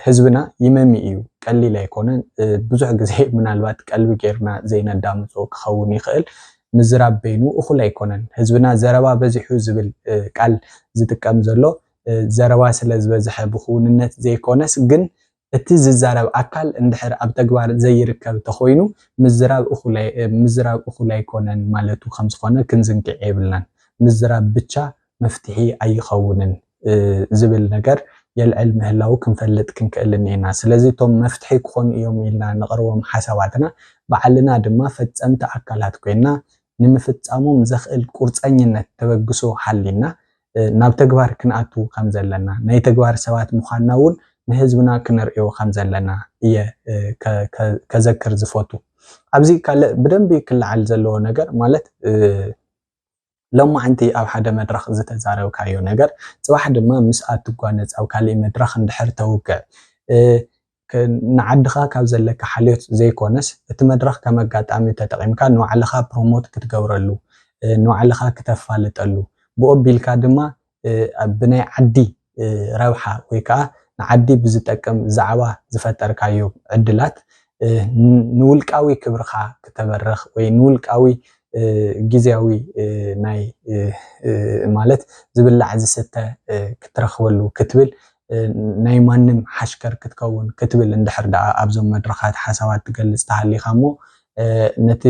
ህዝብና ይመሚ እዩ ቀሊል ኣይኮነን ብዙሕ ግዜ ምናልባት ቀልቢ ጌርና ዘይነዳምጾ ክኸውን ይኽእል ምዝራብ በይኑ እኹል ኣይኮነን ህዝብና ዘረባ በዚሑ ዝብል ቃል ዝጥቀም ዘሎ ዘረባ ስለ ዝበዝሐ ብኽውንነት ዘይኮነስ ግን እቲ ዝዛረብ ኣካል እንድሕር ኣብ ተግባር ዘይርከብ ተኾይኑ ምዝራብ እኹል ኣይኮነን ማለቱ ከም ዝኾነ ክንዝንግዕ የብልናን ምዝራብ ብቻ መፍትሒ ኣይኸውንን ዝብል ነገር የልዕል ምህላው ክንፈልጥ ክንክእል እኒና ስለዚ ቶም መፍትሒ ክኾኑ እዮም ኢልና ንቕርቦም ሓሳባትና ባዕልና ድማ ፈጸምቲ ኣካላት ኮይና ንምፍጻሞም ዘኽእል ቁርፀኝነት ተበግሶ ሓሊና ናብ ተግባር ክንኣቱ ከም ዘለና ናይ ተግባር ሰባት ምዃንና እውን ንህዝብና ክንርእዮ ከም ዘለና እየ ከዘክር ዝፈቱ ኣብዚ ካልእ ብደንቢ ክለዓል ዘለዎ ነገር ማለት ሎማዓንቲ ኣብ ሓደ መድረኽ ዝተዛረብካዮ ነገር ጽባሕ ድማ ምስ ኣትጓነጽ ኣብ ካልእ መድረኽ እንድሕር ተውግዕ ንዓድኻ ካብ ዘለካ ሓልዮት ዘይኮነስ እቲ መድረኽ ከም ኣጋጣሚ ተጠቒምካ ንባዕልኻ ፕሮሞት ክትገብረሉ ንባዕልኻ ክተፋልጠሉ ብኡ ኣቢልካ ድማ ብናይ ዓዲ ረብሓ ወይ ከዓ ንዓዲ ብዝጠቅም ዛዕባ ዝፈጠርካዮ ዕድላት ንውልቃዊ ክብርካ ክተበርኽ ወይ ንውልቃዊ ጊዜያዊ ናይ ማለት ዝብላዕ ዝስተ ክትረኽበሉ ክትብል ናይ ማንም ሓሽከር ክትከውን ክትብል እንድሕር ደኣ ኣብዞም መድረኻት ሓሳባት ትገልጽ ተሃሊኻ እሞ ነቲ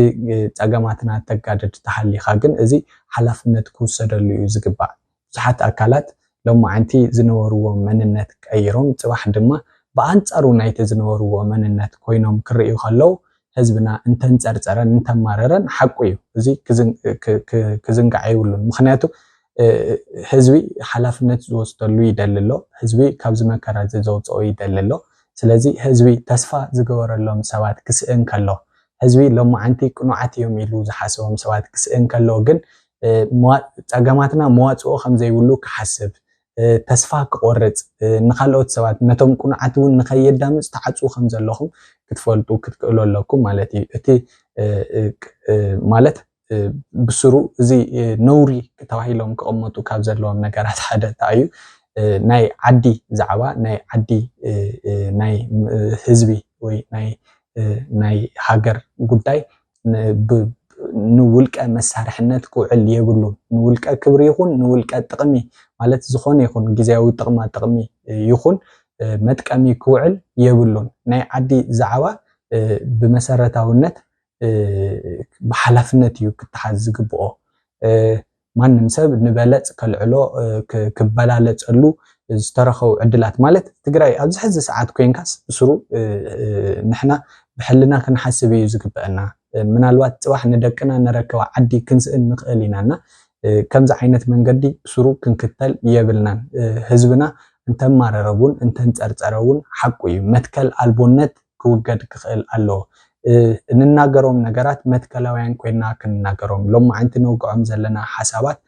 ፀገማትና ተጋደድ ተሃሊኻ ግን እዚ ሓላፍነት ክውሰደሉ እዩ ዝግባእ ብዙሓት ኣካላት ሎማዓንቲ ዝነበርዎ መንነት ቀይሮም ፅባሕ ድማ ብኣንጻሩ ናይቲ ዝነበርዎ መንነት ኮይኖም ክርእዩ ከለው ህዝብና እንተንፀርፀረን እንተማረረን ሓቁ እዩ እዚ ክዝንጋዕ የብሉን ምክንያቱ ህዝቢ ሓላፍነት ዝወስደሉ ይደልሎ ህዝቢ ካብ ዝመከራ ዘውፅኦ ይደልሎ ስለዚ ህዝቢ ተስፋ ዝገበረሎም ሰባት ክስእን ከሎ ህዝቢ ሎማዓንቲ ቅኑዓት እዮም ኢሉ ዝሓሰቦም ሰባት ክስእን ከሎ ግን ፀገማትና መዋፅኦ ከም ዘይብሉ ክሓስብ ተስፋ ክቆርፅ ንኻልኦት ሰባት ነቶም ቅኑዓት እውን ንኸየዳምፅ ተዓፅው ከም ዘለኹም ክትፈልጡ ክትክእሉ ኣለኩም ማለት እዩ እቲ ማለት ብስሩ እዚ ነውሪ ተባሂሎም ክቕመጡ ካብ ዘለዎም ነገራት ሓደ እዩ ናይ ዓዲ ዛዕባ ናይ ዓዲ ናይ ህዝቢ ወይ ናይ ሃገር ጉዳይ ንውልቀ መሳርሕነት ክውዕል የብሉን ንውልቀ ክብሪ ይኹን ንውልቀ ጥቕሚ ማለት ዝኾነ ይኹን ጊዜያዊ ጥቕሚ ይኹን መጥቀሚ ክውዕል የብሉን ናይ ዓዲ ዛዕባ ብመሰረታውነት ብሓላፍነት እዩ ክትሓዝ ዝግብኦ ማንም ሰብ ንበለፅ ከልዕሎ ክበላለፀሉ ዝተረኸቡ ዕድላት ማለት ትግራይ ኣብዚ ሕዚ ሰዓት ኮይንካስ ብስሩ ንሕና ብሕልና ክንሓስብ እዩ ዝግበአና ምናልባት ፅባሕ ንደቅና ነረከባ ዓዲ ክንስእን ንኽእል ኢናና ከምዚ ዓይነት መንገዲ ብስሩ ክንክተል የብልናን ህዝብና እንተማረረውን እንተንፀርፀረውን ሓቁ እዩ መትከል ኣልቦነት ክውገድ ክኽእል ኣለዎ እንናገሮም ነገራት መትከላውያን ኮይና ክንናገሮም ሎማዓንቲ ነውግዖም ዘለና ሓሳባት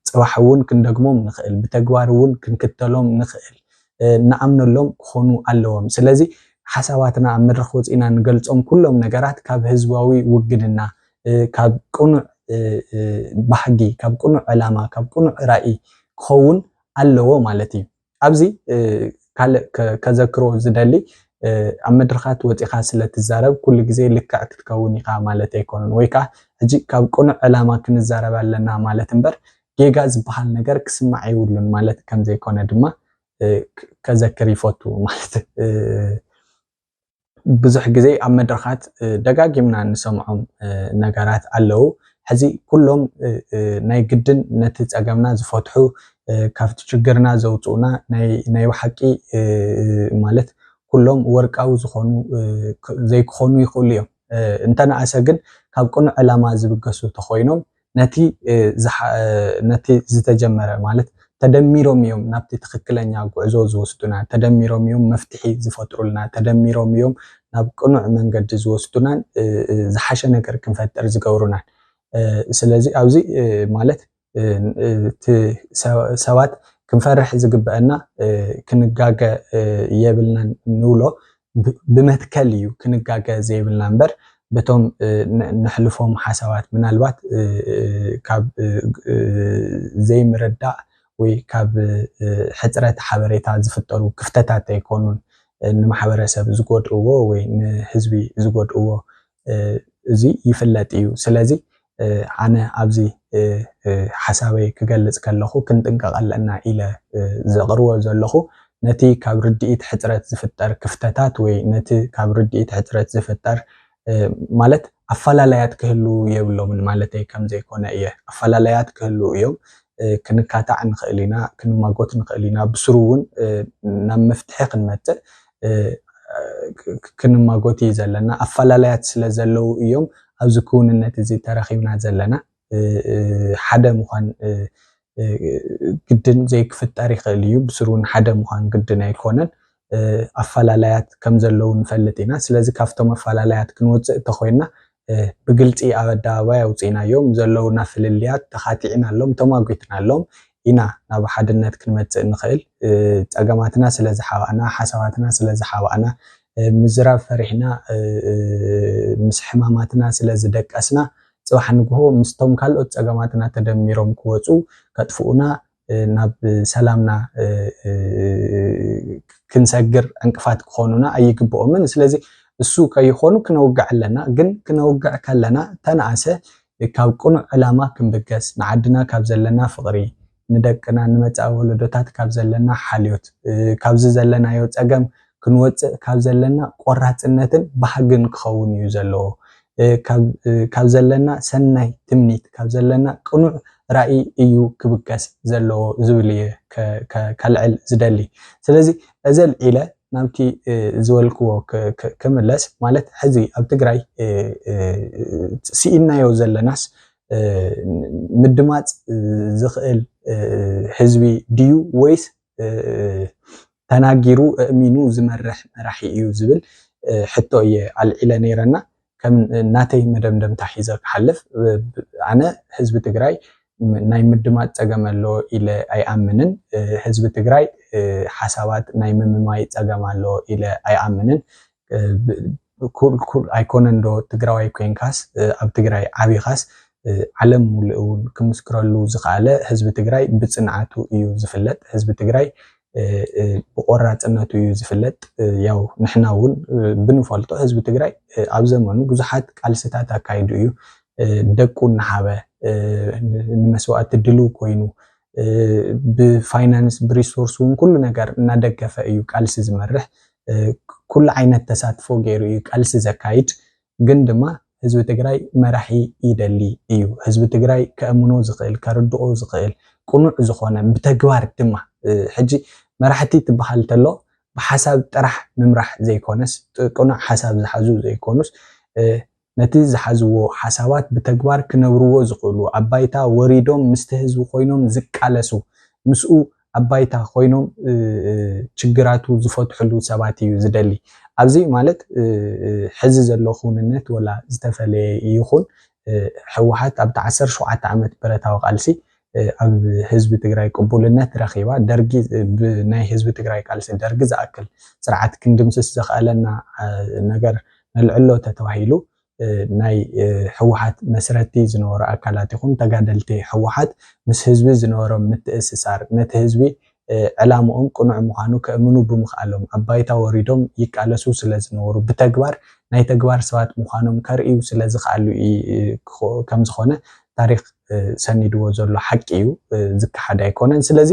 ፅባሕ እውን ክንደግሞም ንኽእል ብተግባር እውን ክንክተሎም ንኽእል ንኣምነሎም ክኾኑ ኣለዎም ስለዚ ሓሳባትና ኣብ መድረኽ ወፂና ንገልፆም ኩሎም ነገራት ካብ ህዝባዊ ውግንና ካብ ቅኑዕ ባህጊ ካብ ቅኑዕ ዕላማ ካብ ቅኑዕ ራእይ ክኸውን ኣለዎ ማለት እዩ ኣብዚ ካልእ ከዘክሮ ዝደሊ ኣብ መድረኻት ወፂኻ ስለትዛረብ ኩሉ ግዜ ልክዕ ክትከውን ኢኻ ማለት ኣይኮነን ወይ ከዓ ሕጂ ካብ ቅኑዕ ዕላማ ክንዛረብ ኣለና ማለት እምበር ጌጋ ዝበሃል ነገር ክስማዕ የብሉን ማለት ከም ዘይኮነ ድማ ከዘክር ይፈቱ ማለት ብዙሕ ግዜ ኣብ መድረኻት ደጋጊምና እንሰምዖም ነገራት ኣለው ሕዚ ኩሎም ናይ ግድን ነቲ ፀገምና ዝፈትሑ ካብቲ ችግርና ዘውፅኡና ናይ ባሓቂ ማለት ኩሎም ወርቃዊ ዝኾኑ ዘይክኾኑ ይኽእሉ እዮም እንተነኣሰ ግን ካብ ቅኑዕ ዕላማ ዝብገሱ ተኾይኖም ነቲ ዝተጀመረ ማለት ተደሚሮም እዮም ናብቲ ትክክለኛ ጉዕዞ ዝወስዱና ተደሚሮም እዮም መፍትሒ ዝፈጥሩልና ተደሚሮም እዮም ናብ ቅኑዕ መንገዲ ዝወስዱናን ዝሓሸ ነገር ክንፈጥር ዝገብሩናን ስለዚ ኣብዚ ማለት ሰባት ክንፈርሕ ዝግበአና ክንጋገ የብልናን ንብሎ ብመትከል እዩ ክንጋገ ዘይብልና እምበር በቶም ነሕልፎም ሓሳባት ምናልባት ካብ ዘይምርዳእ ወይ ካብ ሕፅረት ሓበሬታ ዝፍጠሩ ክፍተታት ኣይኮኑን ንማሕበረሰብ ዝጎድእዎ ወይ ንህዝቢ ዝጎድእዎ እዚ ይፍለጥ እዩ ስለዚ ኣነ ኣብዚ ሓሳበይ ክገልጽ ከለኹ ክንጥንቀቕ ኣለና ኢለ ዘቕርቦ ዘለኹ ነቲ ካብ ርድኢት ሕፅረት ዝፍጠር ክፍተታት ወይ ነቲ ካብ ርድኢት ሕፅረት ዝፍጠር ማለት ኣፈላላያት ክህሉ የብሎምን ማለተይ ከም ዘይኮነ እየ ኣፈላላያት ክህሉ እዮም ክንካታዕ ንኽእል ኢና ክንማጎት ንኽእል ኢና ብስሩ እውን ናብ መፍትሒ ክንመፅእ ክንማጎት እዩ ዘለና ኣፈላላያት ስለ ዘለው እዮም ኣብዚ ክውንነት እዚ ተረኺብና ዘለና ሓደ ምዃን ግድን ዘይክፍጠር ይኽእል እዩ ብስሩን ሓደ ምዃን ግድን ኣይኮነን ኣፈላላያት ከም ዘለው ንፈልጥ ኢና ስለዚ ካብቶም ኣፈላላያት ክንወፅእ ተኾይና ብግልፂ ኣብ ኣደባባይ ኣውፂናዮም ዘለውና ፍልልያት ተኻቲዕና ኣሎም ተማጒትና ኣሎም ኢና ናብ ሓድነት ክንመጽእ ንኽእል ጸገማትና ስለ ዝሓባእና ሓሳባትና ስለ ዝሓባእና ምዝራብ ፈሪሕና ምስ ሕማማትና ስለ ዝደቀስና ጽባሕ ንግሆ ምስቶም ካልኦት ጸገማትና ተደሚሮም ክወፁ ከጥፍኡና ናብ ሰላምና ክንሰግር ዕንቅፋት ክኾኑና ኣይግብኦምን ስለዚ እሱ ከይኾኑ ክነውግዕ ኣለና ግን ክነውግዕ ከለና ተነኣሰ ካብ ቁኑዕ ዕላማ ክንብገስ ንዓድና ካብ ዘለና ፍቕሪ ንደቅና ንመጻኢ ወለዶታት ካብ ዘለና ሓልዮት ካብዚ ዘለናዮ ጸገም ክንወፅእ ካብ ዘለና ቆራጽነትን ባህግን ክኸውን እዩ ዘለዎ ካብ ዘለና ሰናይ ትምኒት ካብ ዘለና ቁኑዕ ራእይ እዩ ክብገስ ዘለዎ ዝብል እየ ከልዕል ዝደሊ ስለዚ እዘል ኢለ ናብቲ ዝበልክዎ ክምለስ ማለት ሕዚ ኣብ ትግራይ ሲኢናዮ ዘለናስ ምድማጽ ዝኽእል ህዝቢ ድዩ ወይስ ተናጊሩ እሚኑ ዝመርሕ መራሒ እዩ ዝብል ሕቶ እየ ኣልዒለ ነይረና ከም ናተይ መደምደምታ ሒዘ ክሓልፍ ኣነ ህዝቢ ትግራይ ናይ ምድማጽ ጸገም ኣሎ ኢለ ኣይኣምንን ህዝቢ ትግራይ ሓሳባት ናይ ምምማይ ጸገም ኣሎ ኢለ ኣይኣምንን ኩል ኣይኮነን ዶ ትግራዋይ ኮንካስ ኣብ ትግራይ ዓቢኻስ ዓለም ሙሉእ እውን ክምስክረሉ ዝኽኣለ ህዝቢ ትግራይ ብጽንዓቱ እዩ ዝፍለጥ ህዝቢ ትግራይ ብቆራጽነቱ እዩ ዝፍለጥ ያው ንሕና እውን ብንፈልጦ ህዝቢ ትግራይ ኣብ ዘመኑ ብዙሓት ቃልስታት ኣካይዱ እዩ ደቁ እናሃበ ንመስዋዕቲ ድልው ኮይኑ ብፋይናንስ ብሪሶርስ እውን ኩሉ ነገር እናደገፈ እዩ ቃልሲ ዝመርሕ ኩሉ ዓይነት ተሳትፎ ገይሩ እዩ ቃልሲ ዘካይድ ግን ድማ ህዝቢ ትግራይ መራሒ ይደሊ እዩ ህዝቢ ትግራይ ከእምኖ ዝኽእል ከርድኦ ዝኽእል ቁኑዕ ዝኾነ ብተግባር ድማ ሕጂ መራሕቲ ትበሃል ተሎ ብሓሳብ ጥራሕ ምምራሕ ዘይኮነስ ቁኑዕ ሓሳብ ዝሓዙ ዘይኮኑስ ነቲ ዝሓዝዎ ሓሳባት ብተግባር ክነብርዎ ዝኽእሉ ኣባይታ ወሪዶም ምስቲ ህዝቢ ኮይኖም ዝቃለሱ ምስኡ ኣባይታ ኮይኖም ችግራቱ ዝፈትሕሉ ሰባት እዩ ዝደሊ ኣብዚ ማለት ሕዚ ዘሎ ኩንነት ወላ ዝተፈለየ ይኹን ሕወሓት ኣብቲ 17 ዓመት ብረታዊ ቃልሲ ኣብ ህዝቢ ትግራይ ቅቡልነት ረኺባ ደርጊ ብናይ ህዝቢ ትግራይ ቃልሲ ደርጊ ዝኣክል ስርዓት ክንድምስስ ዘኽኣለና ነገር ነልዕሎ ተተባሂሉ ናይ ሕወሓት መስረቲ ዝነበሩ ኣካላት ይኹን ተጋደልቲ ሕወሓት ምስ ህዝቢ ዝነበሮም ምትእስሳር ነቲ ህዝቢ ዕላምኦም ቁኑዕ ምዃኑ ከእምኑ ብምኽኣሎም ኣባይታ ወሪዶም ይቃለሱ ስለ ዝነበሩ ብተግባር ናይ ተግባር ሰባት ምዃኖም ከርእዩ ስለ ዝኽኣሉ ከም ዝኾነ ታሪክ ሰኒድዎ ዘሎ ሓቂ እዩ ዝከሓድ ኣይኮነን ስለዚ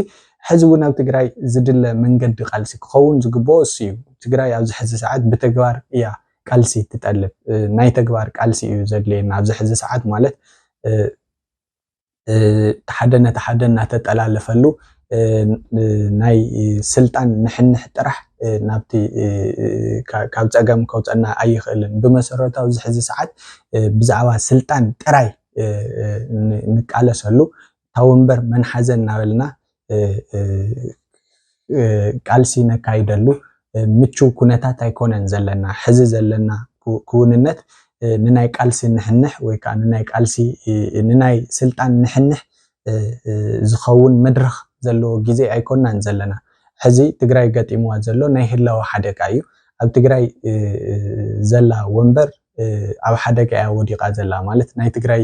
ሕዚ እውን ኣብ ትግራይ ዝድለ መንገዲ ቃልሲ ክኸውን ዝግብኦ እሱ እዩ ትግራይ ኣብዚ ሕዚ ሰዓት ብተግባር እያ ቃልሲ ትጠልብ ናይ ተግባር ቃልሲ እዩ ዘድልየና ኣብዚ ሕዚ ሰዓት ማለት ተሓደ ነቲ ሓደ እናተጠላለፈሉ ናይ ስልጣን ንሕንሕ ጥራሕ ናብቲ ካብ ጸገም ከውፀና ኣይኽእልን ብመሰረቱ ኣብዚ ሕዚ ሰዓት ብዛዕባ ስልጣን ጥራይ ንቃለሰሉ ታው እምበር መንሓዘ እናበልና ቃልሲ ነካይደሉ ምቹው ኩነታት ኣይኮነን ዘለና ሕዚ ዘለና ኩውንነት ንናይ ቃልሲ ንሕንሕ ወይ ከዓ ንናይ ቃልሲ ንናይ ስልጣን ንሕንሕ ዝኸውን መድረኽ ዘለዎ ግዜ ኣይኮናን ዘለና ሕዚ ትግራይ ገጢምዋ ዘሎ ናይ ህላዊ ሓደጋ እዩ ኣብ ትግራይ ዘላ ወንበር ኣብ ሓደጋ እያ ወዲቓ ዘላ ማለት ናይ ትግራይ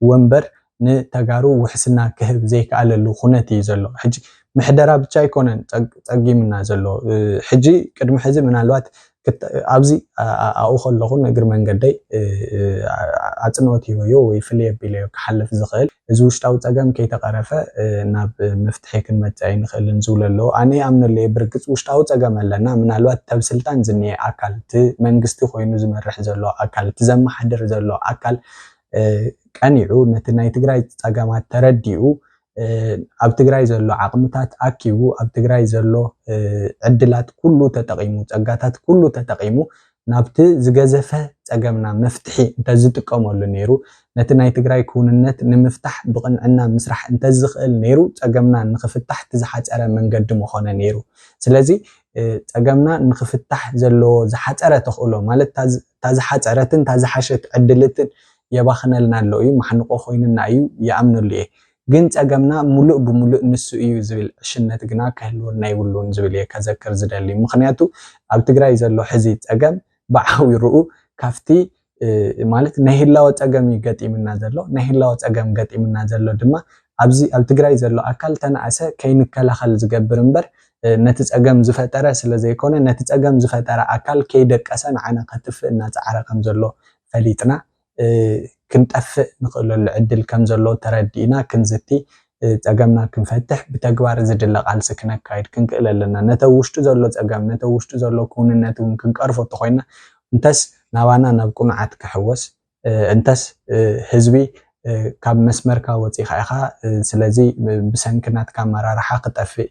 ወንበር ንተጋሩ ውሕስና ክህብ ዘይከኣለሉ ኩነት እዩ ዘሎ ሕጂ ምሕደራ ብቻ ኣይኮነን ፀጊምና ዘሎ ሕጂ ቅድሚ ሕዚ ምናልባት ኣብዚ ኣብኡ ከለኹ እግሪ መንገደይ ኣፅንኦት ሂበዮ ወይ ፍልይ ኣቢለዮ ክሓልፍ ዝኽእል እዚ ውሽጣዊ ፀገም ከይተቐረፈ ናብ መፍትሒ ክንመፅእ ኣይንኽእልን ዝብሎ ኣለዎ ኣነ ይኣምነሉ እየ ብርግፅ ውሽጣዊ ፀገም ኣለና ምናልባት ተብ ስልጣን ዝኒአ ኣካል እቲ መንግስቲ ኮይኑ ዝመርሕ ዘሎ ኣካል እቲ ዘመሓድር ዘሎ ኣካል ቀኒዑ ነቲ ናይ ትግራይ ፀገማት ተረዲኡ ኣብ ትግራይ ዘሎ ዓቕምታት ኣኪቡ ኣብ ትግራይ ዘሎ ዕድላት ኩሉ ተጠቒሙ ፀጋታት ኩሉ ተጠቒሙ ናብቲ ዝገዘፈ ፀገምና መፍትሒ እንተዝጥቀመሉ ነይሩ ነቲ ናይ ትግራይ ኩንነት ንምፍታሕ ብቕንዕና ምስራሕ እንተዝኽእል ነይሩ ፀገምና ንኽፍታሕ ትዝሓፀረ መንገዲ ምኾነ ነይሩ ስለዚ ፀገምና ንኽፍታሕ ዘለዎ ዝሓፀረ ተኽእሎ ማለት ታዝሓፀረትን ታዝሓሸት ዕድልትን የባኽነልና ኣሎ እዩ ማሕንቆ ኮይንና እዩ ይኣምነሉ እየ ግን ፀገምና ሙሉእ ብሙሉእ ንሱ እዩ ዝብል ዕሽነት ግና ክህልወና ይብሉን ዝብል እየ ከዘክር ዝደሊ ምክንያቱ ኣብ ትግራይ ዘሎ ሕዚ ፀገም ብዓዊሩኡ ካብቲ ማለት ናይ ህላወ ፀገም እዩ ገጢምና ዘሎ ናይ ህላወ ፀገም ገጢምና ዘሎ ድማ ኣብዚ ኣብ ትግራይ ዘሎ ኣካል ተናእሰ ከይንከላኸል ዝገብር እምበር ነቲ ፀገም ዝፈጠረ ስለ ዘይኮነ ነቲ ፀገም ዝፈጠረ ኣካል ከይደቀሰ ንዓና ከጥፍእ እናፃዕረ ከም ዘሎ ፈሊጥና ክንጠፍእ ንኽእለሉ ዕድል ከም ዘሎ ተረዲእና ክንዝቲ ፀገምና ክንፈትሕ ብተግባር ዝድለ ቃልሲ ክነካይድ ክንክእል ኣለና ነተ ውሽጡ ዘሎ ፀገም ነተ ውሽጡ ዘሎ ኩንነት እውን ክንቀርፎ ተኮይና እንተስ ናባና ናብ ቁንዓት ክሕወስ እንተስ ህዝቢ ካብ መስመርካ ወፂኻ ኢኻ ስለዚ ብሰንኪ ናትካ ኣመራርሓ ክጠፍእ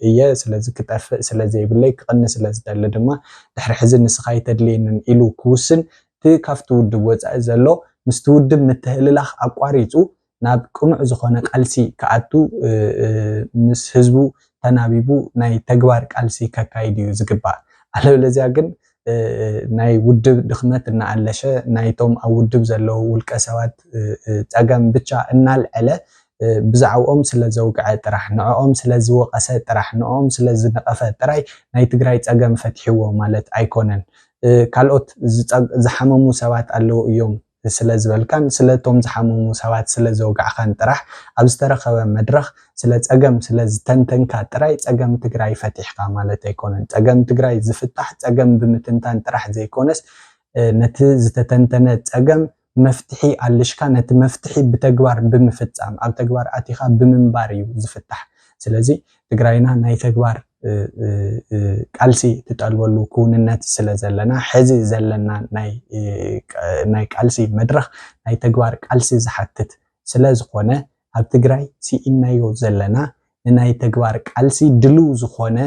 እየ ስለዚ ክጠፍእ ስለዘይብለይ ክቕኒ ስለ ዝደሊ ድማ ድሕሪ ሕዚ ንስኻ ይተድልየንን ኢሉ ክውስን እቲ ካብቲ ውድብ ወፃኢ ዘሎ ምስቲ ውድብ ምትህልላኽ ኣቋሪፁ ናብ ቅኑዕ ዝኾነ ቃልሲ ክኣቱ ምስ ህዝቡ ተናቢቡ ናይ ተግባር ቃልሲ ከካይድ እዩ ዝግባእ ኣለበለዚያ ግን ናይ ውድብ ድኽመት እናኣለሸ ናይቶም ኣብ ውድብ ዘለዉ ውልቀ ሰባት ፀገም ብቻ እናልዕለ ብዛዕባኦም ስለ ዘውግዐ ጥራሕ ንዕኦም ስለ ዝወቐሰ ጥራሕ ንዕኦም ስለ ዝነቐፈ ጥራይ ናይ ትግራይ ፀገም ፈትሒዎ ማለት ኣይኮነን ካልኦት ዝሓመሙ ሰባት ኣለዉ እዮም ስለ ዝበልካን ስለቶም ዝሓመሙ ሰባት ስለ ዘውግዕኻን ጥራሕ ኣብ ዝተረኸበ መድረኽ ስለ ፀገም ስለ ዝተንተንካ ጥራይ ፀገም ትግራይ ፈቲሕካ ማለት ኣይኮነን ፀገም ትግራይ ዝፍታሕ ፀገም ብምትንታን ጥራሕ ዘይኮነስ ነቲ ዝተተንተነ ፀገም መፍትሒ ኣልሽካ ነቲ መፍትሒ ብተግባር ብምፍፃም ኣብ ተግባር ኣቲኻ ብምንባር እዩ ዝፍታሕ ስለዚ ትግራይና ናይ ተግባር ቃልሲ ትጠልበሉ ኩንነት ስለ ዘለና ሕዚ ዘለና ናይ ቃልሲ መድረኽ ናይ ተግባር ቃልሲ ዝሓትት ስለ ዝኾነ ኣብ ትግራይ ሲኢናዮ ዘለና ንናይ ተግባር ቃልሲ ድልው ዝኾነ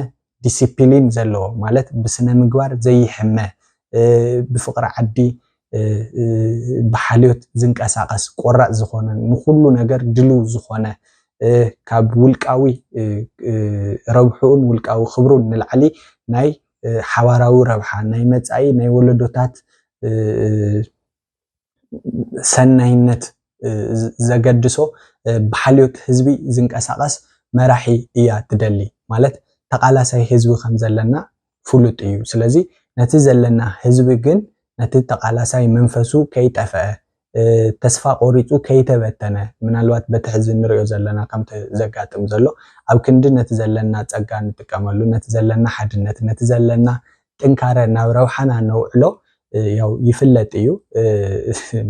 ዲሲፕሊን ዘለዎ ማለት ብስነ ምግባር ዘይሕመ ብፍቅሪ ዓዲ ብሓልዮት ዝንቀሳቐስ ቆራፅ ዝኾነ ንኩሉ ነገር ድልው ዝኾነ ካብ ውልቃዊ ረብሑን ውልቃዊ ክብሩን ንላዕሊ ናይ ሓባራዊ ረብሓ ናይ መጻኢ ናይ ወለዶታት ሰናይነት ዘገድሶ ብሓልዮት ህዝቢ ዝንቀሳቐስ መራሒ እያ ትደሊ ማለት ተቃላሳይ ህዝቢ ከም ዘለና ፍሉጥ እዩ ስለዚ ነቲ ዘለና ህዝቢ ግን ነቲ ተቃላሳይ መንፈሱ ከይጠፍአ ተስፋ ቆሪፁ ከይተበተነ ምናልባት በቲ ሕዚ ንሪኦ ዘለና ከምቲ ዘጋጥም ዘሎ ኣብ ክንዲ ነቲ ዘለና ፀጋ ንጥቀመሉ ነቲ ዘለና ሓድነት ነቲ ዘለና ጥንካረ ናብ ረብሓና ነውዕሎ ያው ይፍለጥ እዩ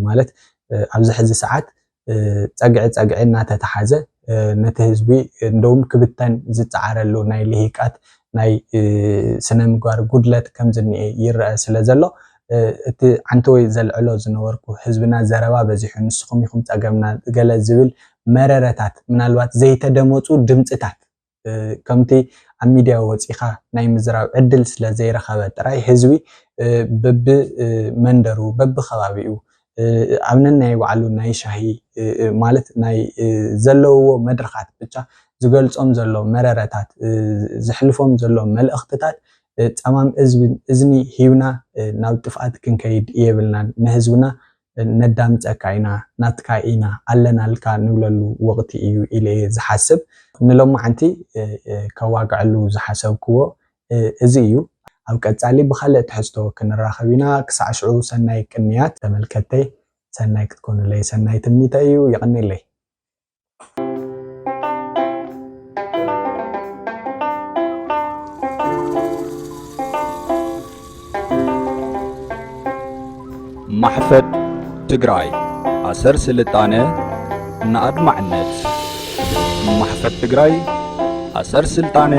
ማለት ኣብዚ ሕዚ ሰዓት ፀግዒ እናተተሓዘ ነቲ ህዝቢ እንደውም ክብተን ዝፀዓረሉ ናይ ልሂቃት ናይ ስነ ምግባር ጉድለት ከም ዝኒአ ይረአ ስለ ዘሎ እቲ ዓንተወይ ዘልዕሎ ዝነበርኩ ህዝብና ዘረባ በዚሑ ንስኹም ኢኹም ፀገምና ገለ ዝብል መረረታት ምናልባት ዘይተደመፁ ድምፅታት ከምቲ ኣብ ሚድያ ወፂኻ ናይ ምዝራብ ዕድል ስለ ዘይረኸበ ጥራይ ህዝቢ በብመንደሩ በብኸባቢኡ ኣብ ነናይ ባዕሉ ናይ ሻሂ ማለት ናይ ዘለውዎ መድረኻት ብቻ ዝገልፆም ዘሎ መረረታት ዝሕልፎም ዘሎ መልእኽትታት ፀማም እዝኒ ሂብና ናብ ጥፍኣት ክንከይድ የብልናን ንህዝብና ነዳምፀካ ኢና ናትካ ኢና ኣለናልካ ንብለሉ ወቕቲ እዩ ኢለ ዝሓስብ ንሎማዓንቲ ከዋግዕሉ ዝሓሰብክዎ እዚ እዩ ኣብ ቀፃሊ ብካልእ ትሕዝቶ ክንራኸብ ኢና ክሳዕ ሽዑ ሰናይ ቅንያት ተመልከተይ ሰናይ ክትኮኑለይ ሰናይ ትምኒተ እዩ ይቕኒለይ ማሕፈድ ትግራይ ኣሰር ስልጣነ ንኣድማዕነት ማሕፈድ ትግራይ ኣሰር ስልጣነ